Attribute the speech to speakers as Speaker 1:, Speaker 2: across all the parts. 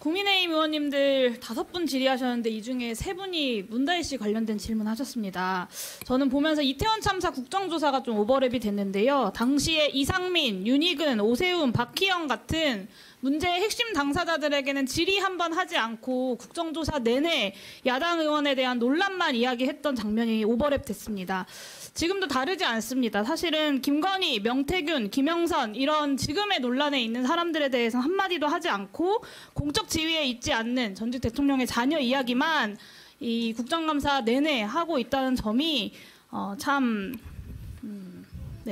Speaker 1: 국민의힘 의원님들 5분 질의하셨는데 이 중에 3분이 문다혜 씨 관련된 질문하셨습니다. 저는 보면서 이태원 참사 국정조사가 좀 오버랩이 됐는데요. 당시에 이상민, 윤희근, 오세훈, 박희영 같은 문제의 핵심 당사자들에게는 질의 한 번 하지 않고 국정조사 내내 야당 의원에 대한 논란만 이야기했던 장면이 오버랩 됐습니다. 지금도 다르지 않습니다. 사실은 김건희, 명태균, 김영선 이런 지금의 논란에 있는 사람들에 대해서 한마디도 하지 않고 공적 지위에 있지 않는 전직 대통령의 자녀 이야기만 이 국정감사 내내 하고 있다는 점이 참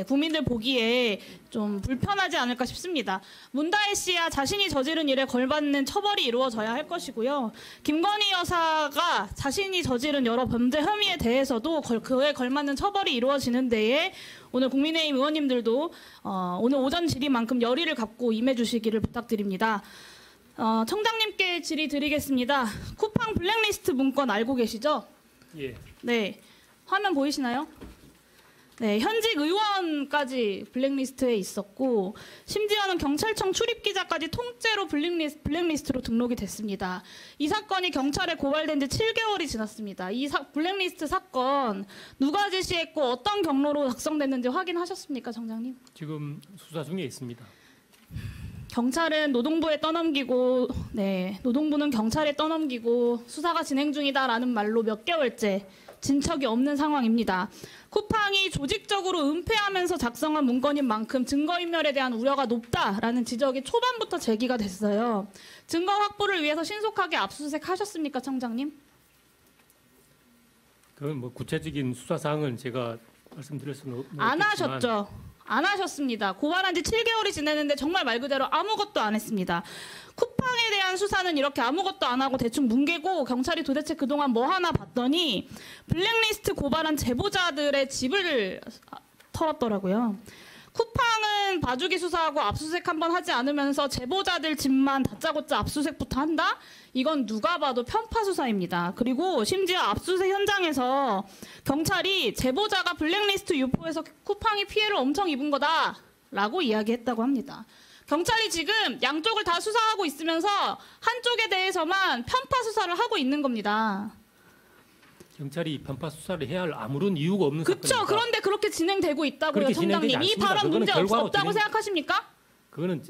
Speaker 1: 국민들 보기에 좀 불편하지 않을까 싶습니다. 문다혜 씨야 자신이 저지른 일에 걸맞는 처벌이 이루어져야 할 것이고요. 김건희 여사가 자신이 저지른 여러 범죄 혐의에 대해서도 그에 걸맞는 처벌이 이루어지는 데에 오늘 국민의힘 의원님들도 오늘 오전 질의만큼 열의를 갖고 임해주시기를 부탁드립니다. 청장님께 질의 드리겠습니다. 쿠팡 블랙리스트 문건 알고 계시죠?
Speaker 2: 예.
Speaker 1: 네. 화면 보이시나요? 네, 현직 의원까지 블랙리스트에 있었고 심지어는 경찰청 출입기자까지 통째로 블랙리스트로 등록이 됐습니다. 이 사건이 경찰에 고발된 지 7개월이 지났습니다. 이 블랙리스트 사건 누가 지시했고 어떤 경로로 작성됐는지 확인하셨습니까, 청장님?
Speaker 2: 지금 수사 중에 있습니다.
Speaker 1: 경찰은 노동부에 떠넘기고 노동부는 경찰에 떠넘기고 수사가 진행 중이다라는 말로 몇 개월째 진척이 없는 상황입니다. 쿠팡이 조직적으로 은폐하면서 작성한 문건인 만큼 증거인멸에 대한 우려가 높다라는 지적이 초반부터 제기가 됐어요. 증거 확보를 위해서 신속하게 압수수색 하셨습니까, 청장님?
Speaker 2: 그건 뭐 구체적인 수사 사항은 제가 말씀드릴 수는 없겠지만
Speaker 1: 안 하셨죠. 안 하셨습니다. 고발한 지 7개월이 지났는데 정말 말 그대로 아무것도 안 했습니다. 쿠팡에 대한 수사는 이렇게 아무것도 안 하고 대충 뭉개고 경찰이 도대체 그동안 뭐 하나 봤더니 블랙리스트 고발한 제보자들의 집을 털었더라고요. 쿠팡은 봐주기 수사하고 압수수색 한번 하지 않으면서 제보자들 집만 다짜고짜 압수수색부터 한다? 이건 누가 봐도 편파 수사입니다. 그리고 심지어 압수수색 현장에서 경찰이 제보자가 블랙리스트 유포해서 쿠팡이 피해를 엄청 입은 거다라고 이야기했다고 합니다. 경찰이 지금 양쪽을 다 수사하고 있으면서 한쪽에 대해서만 편파 수사를 하고 있는 겁니다.
Speaker 2: 경찰이 편파 수사를 해야 할 아무런 이유가 없는
Speaker 1: 사건입니다. 그렇죠. 그런데 그렇게 진행되고 있다고요, 청장님. 이 발언 문제 없다고 생각하십니까?
Speaker 2: 그거는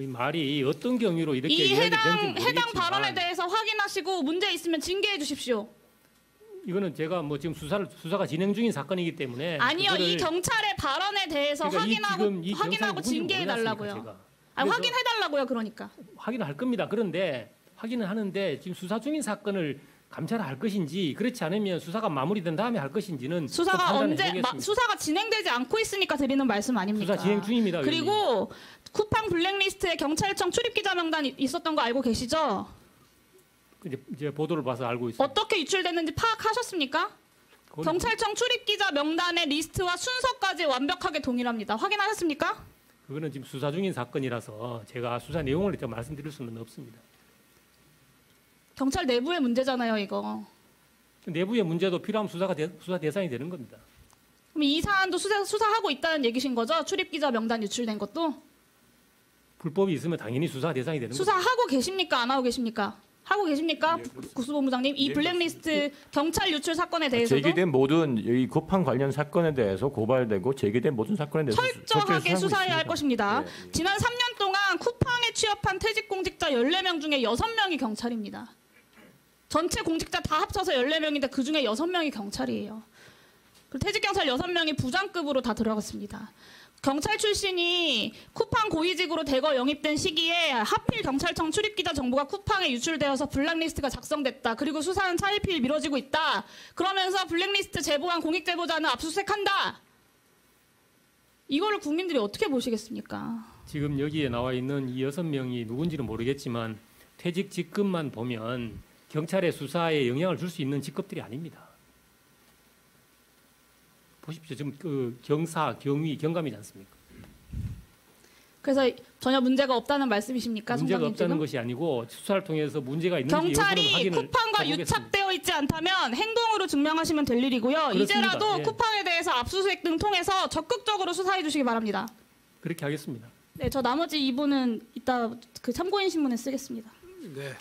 Speaker 2: 말이 어떤 경위로 이렇게
Speaker 1: 이 해당 발언에 대해서 확인하시고 문제 있으면 징계해 주십시오.
Speaker 2: 이거는 제가 뭐 지금 수사가 진행 중인 사건이기 때문에
Speaker 1: 아니요, 이 경찰의 발언에 대해서
Speaker 2: 그러니까
Speaker 1: 확인하고 징계해 달라고요. 아니, 확인해 달라고요, 그러니까.
Speaker 2: 확인할 겁니다. 그런데 확인을 하는데 지금 수사 중인 사건을 감찰할 것인지 그렇지 않으면 수사가 마무리된 다음에 할 것인지는
Speaker 1: 수사가 수사가 진행되지 않고 있으니까 드리는 말씀 아닙니까?
Speaker 2: 수사 진행 중입니다.
Speaker 1: 그리고 쿠팡 블랙리스트에 경찰청 출입기자 명단 있었던 거 알고 계시죠?
Speaker 2: 이제 보도를 봐서 알고 있습니다.
Speaker 1: 어떻게 유출됐는지 파악하셨습니까? 경찰청 출입기자 명단의 리스트와 순서까지 완벽하게 동일합니다. 확인하셨습니까?
Speaker 2: 그거는 지금 수사 중인 사건이라서 제가 수사 내용을 일단 말씀드릴 수는 없습니다.
Speaker 1: 경찰 내부의 문제잖아요, 이거.
Speaker 2: 내부의 문제도 필요하면 수사 대상이 되는 겁니다.
Speaker 1: 그럼 이 사안도 수사하고 있다는 얘기신 거죠? 출입기자 명단 유출된 것도?
Speaker 2: 불법이 있으면 당연히 수사 대상이 되는 겁니다.
Speaker 1: 수사하고 계십니까? 안 하고 계십니까? 하고 계십니까? 국수본부장님, 이 블랙리스트 경찰 유출 사건에 대해서도
Speaker 3: 제기된 모든 이 쿠팡 관련 사건에 대해서 고발되고 제기된 모든 사건에 대해서
Speaker 1: 철저하게 수사해야 할 것입니다. 지난 3년 동안 쿠팡에 취업한 퇴직 공직자 14명 중에 6명이 경찰입니다. 전체 공직자 다 합쳐서 14명인데 그중에 6명이 경찰이에요. 퇴직 경찰 6명이 부장급으로 다 들어갔습니다. 경찰 출신이 쿠팡 고위직으로 대거 영입된 시기에 하필 경찰청 출입기자 정보가 쿠팡에 유출되어서 블랙리스트가 작성됐다. 그리고 수사는 차일피일 미뤄지고 있다. 그러면서 블랙리스트 제보한 공익제보자는 압수수색한다. 이거를 국민들이 어떻게 보시겠습니까?
Speaker 2: 지금 여기에 나와 있는 이 6명이 누군지는 모르겠지만 퇴직 직급만 보면 경찰의 수사에 영향을 줄 수 있는 직급들이 아닙니다. 보십시오. 지금 그 경사, 경위, 경감이지 않습니까?
Speaker 1: 그래서 전혀 문제가 없다는 말씀이십니까?
Speaker 2: 문제가 없다는
Speaker 1: 지금?
Speaker 2: 것이 아니고 수사를 통해서 문제가 있는지
Speaker 1: 경찰이 쿠팡과 유착되어 있지 않다면 행동으로 증명하시면 될 일이고요.
Speaker 2: 그렇습니다.
Speaker 1: 이제라도
Speaker 2: 예.
Speaker 1: 쿠팡에 대해서 압수수색 등 통해서 적극적으로 수사해 주시기 바랍니다.
Speaker 2: 그렇게 하겠습니다.
Speaker 1: 네, 저 나머지 2부는 이따 그 참고인 신문에 쓰겠습니다.
Speaker 4: 네.